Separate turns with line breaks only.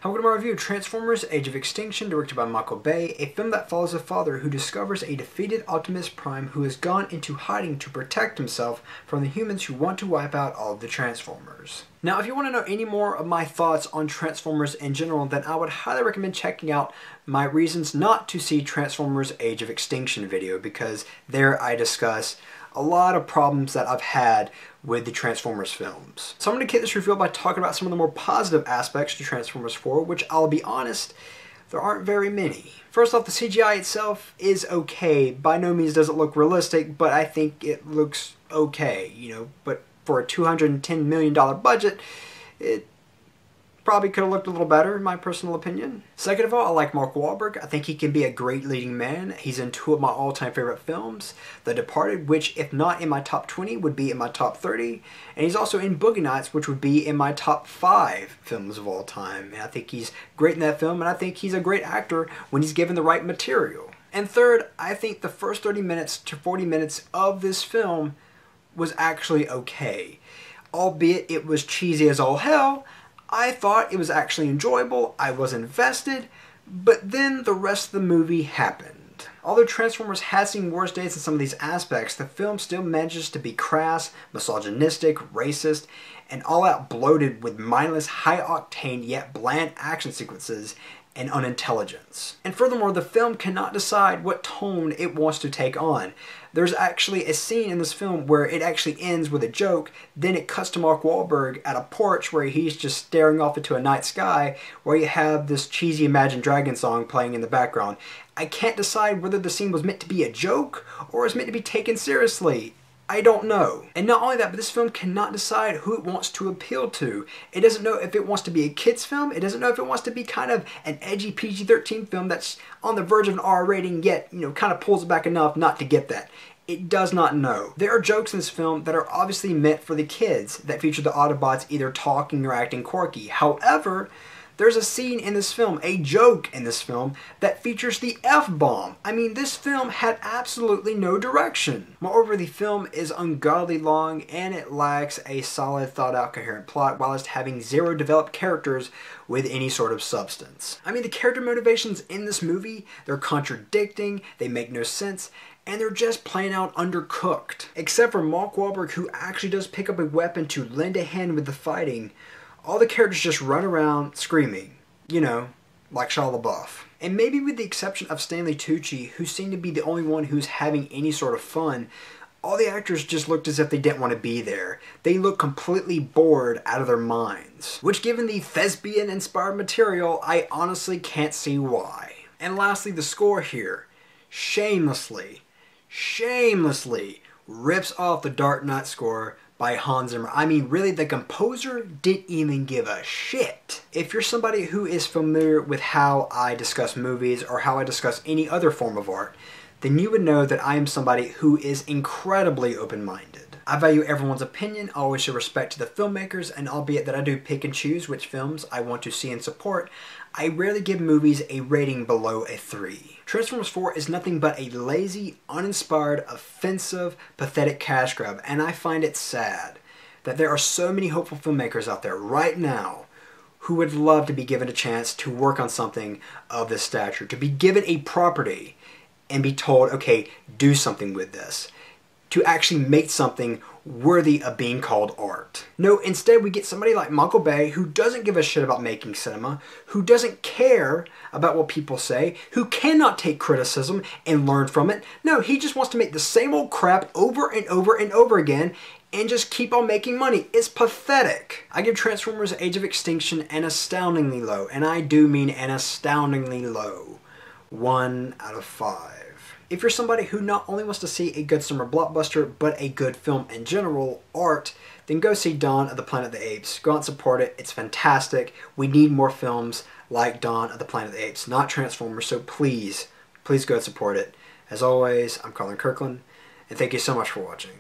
Welcome to my review of Transformers Age of Extinction, directed by Michael Bay, a film that follows a father who discovers a defeated Optimus Prime who has gone into hiding to protect himself from the humans who want to wipe out all of the Transformers. Now, if you want to know any more of my thoughts on Transformers in general, then I would highly recommend checking out my reasons not to see Transformers Age of Extinction video, because there I discuss a lot of problems that I've had with the Transformers films. So I'm going to kick this review by talking about some of the more positive aspects to Transformers 4, which I'll be honest, there aren't very many. First off, the CGI itself is okay. By no means does it look realistic, but I think it looks okay, but for a $210 million budget, it probably could have looked a little better, in my personal opinion. Second of all, I like Mark Wahlberg. I think he can be a great leading man. He's in two of my all-time favorite films, The Departed, which, if not in my top 20, would be in my top 30. And he's also in Boogie Nights, which would be in my top 5 films of all time. And I think he's great in that film, and I think he's a great actor when he's given the right material. And third, I think the first 30 minutes to 40 minutes of this film was actually okay. Albeit it was cheesy as all hell, I thought it was actually enjoyable, I was invested, but then the rest of the movie happened. Although Transformers has seen worse days in some of these aspects, the film still manages to be crass, misogynistic, racist, and all out bloated with mindless, high-octane yet bland action sequences and unintelligence. And furthermore, the film cannot decide what tone it wants to take on. There's actually a scene in this film where it actually ends with a joke, then it cuts to Mark Wahlberg at a porch where he's just staring off into a night sky, where you have this cheesy Imagine Dragons song playing in the background. I can't decide whether the scene was meant to be a joke or is meant to be taken seriously. I don't know. And not only that, but this film cannot decide who it wants to appeal to. It doesn't know if it wants to be a kid's film. It doesn't know if it wants to be kind of an edgy PG-13 film that's on the verge of an R rating, yet, kind of pulls it back enough not to get that. It does not know. There are jokes in this film that are obviously meant for the kids that feature the Autobots either talking or acting quirky. However, there's a scene in this film, a joke in this film, that features the F-bomb. I mean, this film had absolutely no direction. Moreover, the film is ungodly long and it lacks a solid, thought-out, coherent plot, whilst having zero developed characters with any sort of substance. I mean, the character motivations in this movie, they're contradicting, they make no sense, and they're just plain out undercooked. Except for Mark Wahlberg, who actually does pick up a weapon to lend a hand with the fighting, all the characters just run around screaming, like Shia LaBeouf. And maybe with the exception of Stanley Tucci, who seemed to be the only one who's having any sort of fun, all the actors just looked as if they didn't want to be there. They looked completely bored out of their minds. Which, given the thespian-inspired material, I honestly can't see why. And lastly, the score here shamelessly rips off the Dark Knight score by Hans Zimmer. I mean, really, the composer didn't even give a shit. If you're somebody who is familiar with how I discuss movies or how I discuss any other form of art, then you would know that I am somebody who is incredibly open-minded. I value everyone's opinion, I always show respect to the filmmakers, and albeit that I do pick and choose which films I want to see and support, I rarely give movies a rating below a 3. Transformers 4 is nothing but a lazy, uninspired, offensive, pathetic cash grab, and I find it sad that there are so many hopeful filmmakers out there right now who would love to be given a chance to work on something of this stature, to be given a property and be told, okay, do something with this, to actually make something worthy of being called art. No, instead we get somebody like Michael Bay, who doesn't give a shit about making cinema, who doesn't care about what people say, who cannot take criticism and learn from it. No, he just wants to make the same old crap over and over and over again and just keep on making money. It's pathetic. I give Transformers Age of Extinction an astoundingly low, and I do mean an astoundingly low, 1 out of 5. If you're somebody who not only wants to see a good summer blockbuster, but a good film in general, art, then go see Dawn of the Planet of the Apes. Go out and support it. It's fantastic. We need more films like Dawn of the Planet of the Apes, not Transformers, so please, please go and support it. As always, I'm Colyn Kirkland, and thank you so much for watching.